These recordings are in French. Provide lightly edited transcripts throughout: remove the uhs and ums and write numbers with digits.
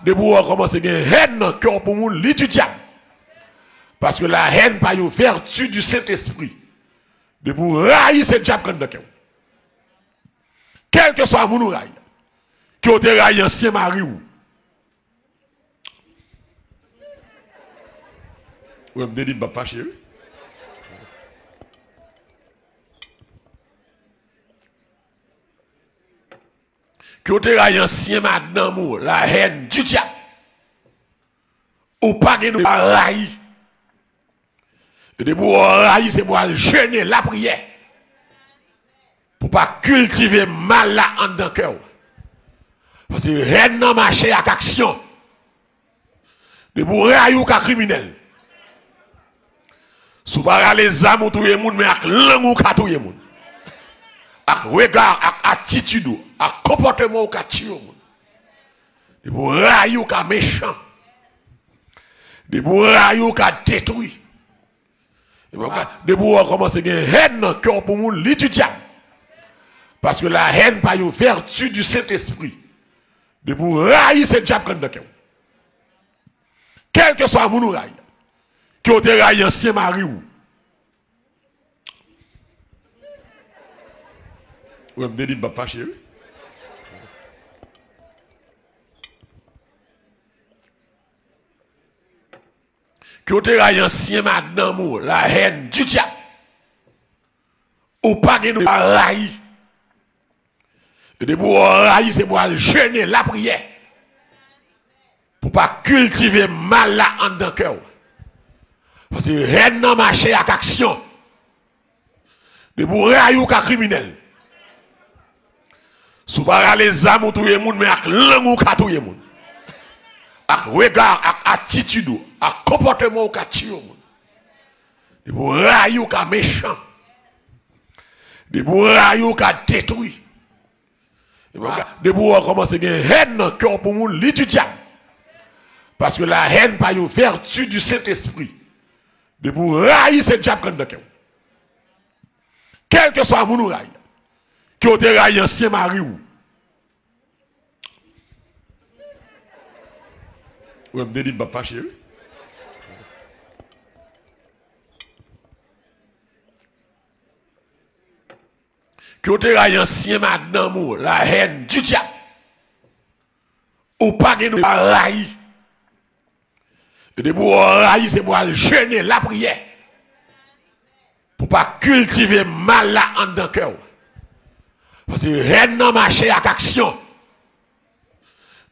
de vous commencer à gagner haine dans le cœur pour moun, li du diable. Parce que la haine pas une vertu du Saint-Esprit. De vous railler ce diable dans le cœur. Quel que soit moun raille, qui ont été raillé ancien mari ou. Ou me dit, pas chéri. Qui ont été raillé ancien madame ou, la haine du diable. Ou pas de raille. Et de vous railler, c'est pour aller jeûner la prière. Pour pas cultiver mal là en dans le cœur. Parce que rien n'a marché avec action. De vous railler ou criminel. Sous pas les âmes ou tout le monde, mais avec langue ou tout le monde. Avec regard, avec attitude, avec comportement ou tout le monde. De vous railler ou méchant. De vous railler ou détruit. De vous commencer à gagner haine dans le cœur pour moun, li du diable. Parce que la haine pas une vertu du Saint-Esprit. De vous railler ce diable dans le cœur. Quel que soit moun raille, qui ont été raillé ancien mari ou. Ou me dit, pas chéri. Qui ont été raillé ancien madame ou, la haine du diable. Ou pas de raille. Et de vous railler, c'est pour aller jeûner la prière. Pour pas cultiver mal là en dans le cœur. Parce que rien n'a marché avec action. De vous railler ou criminel. Sous pas les âmes ou tout le monde, mais avec langue ou tout le monde. Avec regard, avec attitude, avec comportement ou tout le monde. De vous railler ou méchant. De vous railler ou détruit. De vous commencer à gagner haine dans le cœur pour moun, li du diable. Parce que la haine pas une vertu du Saint-Esprit. De vous railler ce diable dans le cœur. Quel que soit moun raille, qui ont été raillé ancien mari ou. Ou me dit, pas chéri. Qui ont été raillé ancien madame ou, la haine du diable. Ou pas de raille. Et de vous railler, c'est pour aller jeûner la prière. Pour pas cultiver mal là en dans le cœur. Parce que rien n'a marché avec action.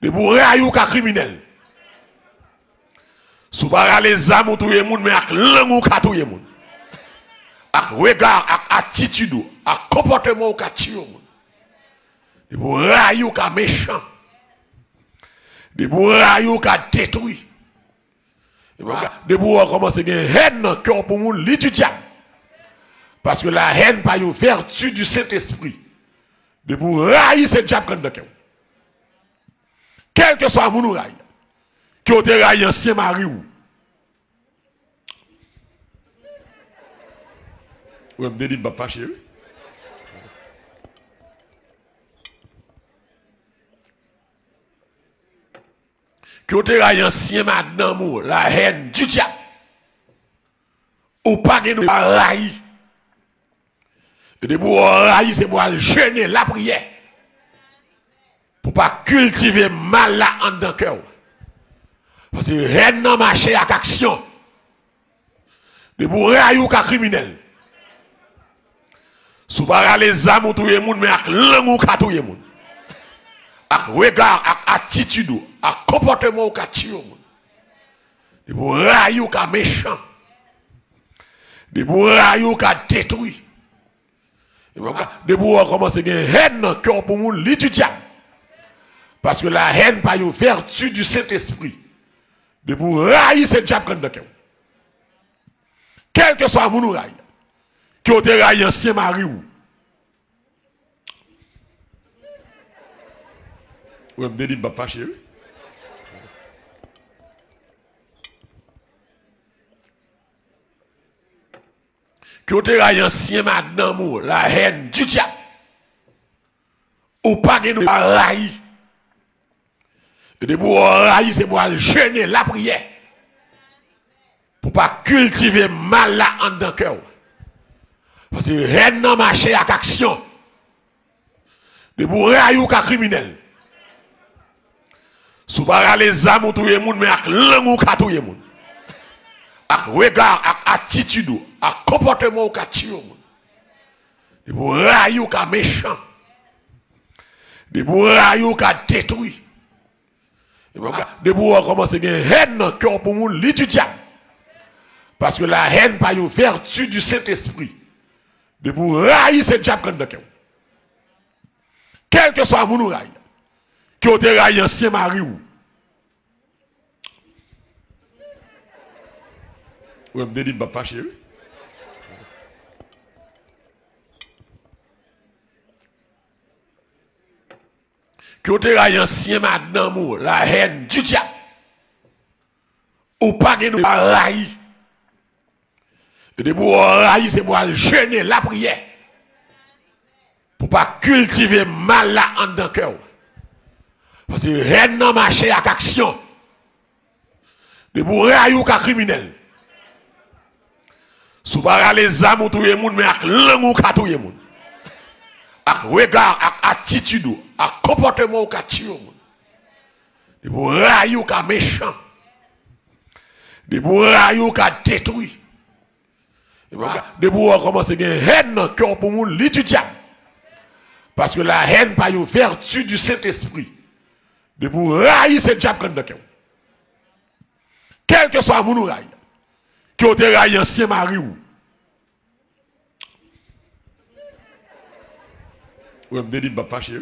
De vous railler ou criminel. Sous pas les âmes ou tout le monde, mais avec langue ou tout le monde. Avec regard, avec attitude, avec comportement ou tout le monde. De vous railler ou méchant. De vous railler ou détruit. De vous commencer à gagner haine dans le cœur pour moun, li du diable. Parce que la haine pas une vertu du Saint-Esprit. De vous railler ce diable dans le cœur. Quel que soit moun raille, qui ont été raillé ancien mari ou. Ou me dit, pas chéri. Qui ont été raillé ancien madame ou, la haine du diable. Ou pas de raille. Et de vous railler, c'est pour aller jeûner la prière. Pour pas cultiver mal là en dans le cœur. Parce que rien n'a marché avec action. De vous railler ou criminel. Sous pas les âmes ou tout le monde, mais avec langue ou tout le monde. Avec regard, avec attitude, avec comportement ou tout le monde. De vous railler ou méchant. De vous railler ou détruit. De vous commencer à gagner haine dans le cœur pour moun, li du diable. Parce que la haine pas une vertu du Saint-Esprit. De vous railler ce diable dans le cœur. Quel que soit moun raille, qui ont été raillé ancien mari ou. Ou me dit, pas chéri. Qui ont été raillé ancien madame ou, la haine du diable. Ou pas de raille. Et de pour railler, c'est pour jeûner la prière. Pour pas cultiver mal là en dans le cœur. Parce que rien n'a marché avec action. De pour railler ou criminel. Sous pas les âmes ou tout le monde, mais avec langue ou tout le monde. Avec regard, avec attitude, avec comportement ou tout le monde. De pour railler ou méchant. De pour railler ou détruit. De pour commencer à gagner haine dans le cœur pour moun l'étudiant. Parce que la haine pas une vertu du Saint-Esprit. De pour railler ce diable dans le cœur. Quel que soit moun raille. Qui ont été raillé ancien mari ou. Ou me dit pas fâché. Qui ont été raillé ancien madame ou la haine du diable. Ou pas de raille. Et de pour railler, c'est pour jeûner la prière. Pour pas cultiver mal là en dans le cœur. Parce que rien n'a marché avec action. De pour railler ou criminel. Sous pas les âmes ou tout le monde, mais avec langue ou tout le monde. Avec regard, avec attitude, avec comportement ou tout le monde. De pour railler ou méchant. De pour railler ou détruit. De pour commencer à gagner haine dans le cœur pour moun l'étudiant. Parce que la haine pas une vertu du Saint-Esprit. De pour railler ce diable dans le cœur. Quel que soit moun raille. Qui ont été raillé ancien mari ou. Ou me dit pas fâché.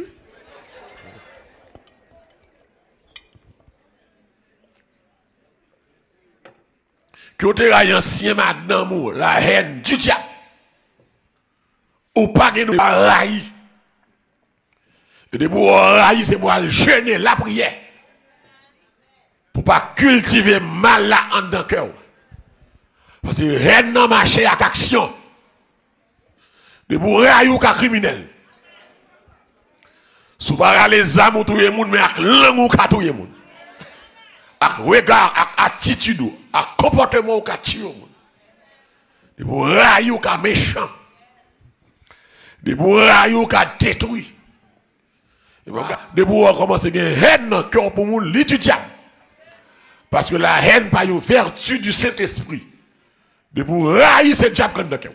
Qui ont été raillé ancien madame ou la haine du diable. Ou pas de raille. Et de pour railler, c'est pour jeûner la prière. Pour pas cultiver mal là en dans le cœur. Parce que rien n'a marché avec action. De pour railler ou criminel. Sous pas les âmes ou tout le monde, mais avec langue ou tout le monde. Avec regard, avec attitude, avec comportement ou tout le monde. De pour railler ou méchant. De pour railler ou détruit. De pour commencer à gagner haine dans le cœur pour moun l'étudiant. Parce que la haine pas une vertu du Saint-Esprit. De pour railler ce diable dans le cœur.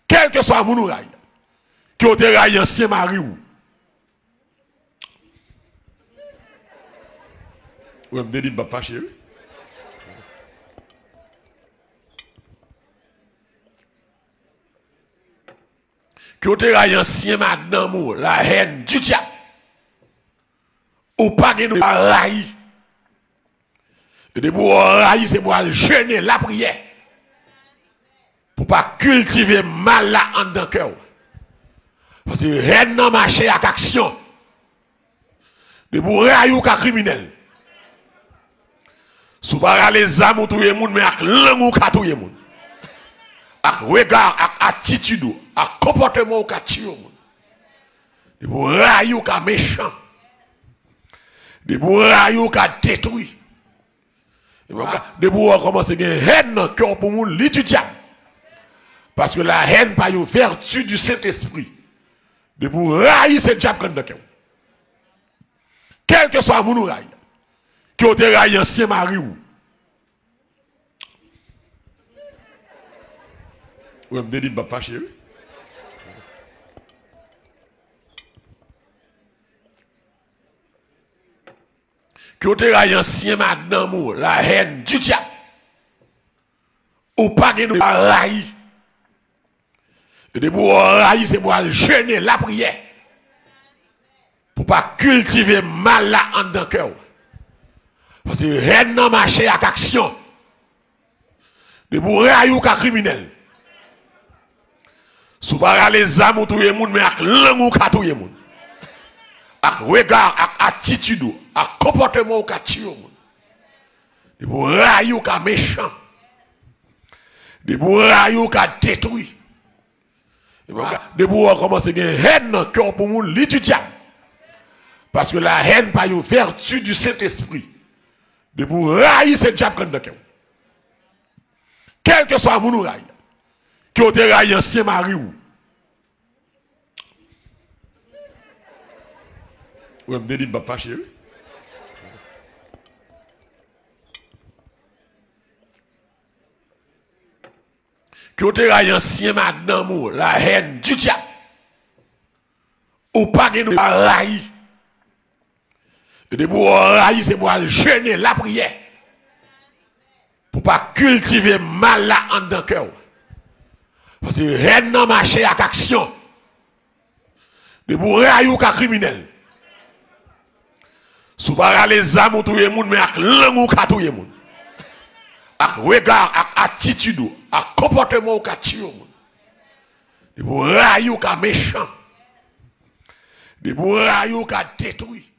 Quel que soit moun raille. Qui ont été raillé ancien mari ou. Ou me dit pas fâché. Qui ont été raillé ancien madame ou la haine du diable. Ou pas de raille. Et de pour railler, c'est pour jeûner la prière. Pour pas cultiver mal là en dans le cœur. Parce que rien n'a marché avec action. De pour railler ou criminel. Sous pas les âmes ou tout le monde, mais avec langue ou tout le monde. Avec regard, avec attitude, avec comportement ou tout le monde. De pour railler ou méchant. De pour railler ou détruit. De pour commencer à gagner haine dans le cœur pour moun l'étudiant. Parce que la haine pas une vertu du Saint-Esprit. De pour railler ce diable dans le cœur. Quel que soit moun raille. Qui ont été raillé ancien mari ou. Ou me dit pas fâché. Qui ont été raillé ancien madame ou la haine du diable. Ou pas de raille. Et de pour railler, c'est pour jeûner la prière. Pour pas cultiver mal là en dans le cœur. Parce que rien n'a marché avec action. De pour railler ou criminel. Sous pas les âmes ou tout le monde, mais avec langue ou tout le monde. Avec regard, avec attitude, avec comportement ou tout le monde. De pour railler ou méchant. De pour railler ou détruit. De pour commencer à gagner haine dans le cœur pour moun l'étudiant. Parce que la haine pas une vertu du Saint-Esprit. De vous railler cette diable de cœur. Quel que soit mon raille. Qui ont été raillé ancien mari ou. Ou me dit pas fâché. Qui ont été raillé ancien madame ou la haine du diable. Ou pas de railler. Et de vous railler, c'est pour aller jeûner la prière. Pour ne pas cultiver mal là en dans le cœur. Parce que rien n'a marché avec action. De vous railler ou criminel. Si vous parlez les âmes ou tout le monde, mais avec langue ou tout le monde. Avec regard, avec attitude, avec comportement ou tout le monde. De vous railler ou méchant. De vous railler ou détruit.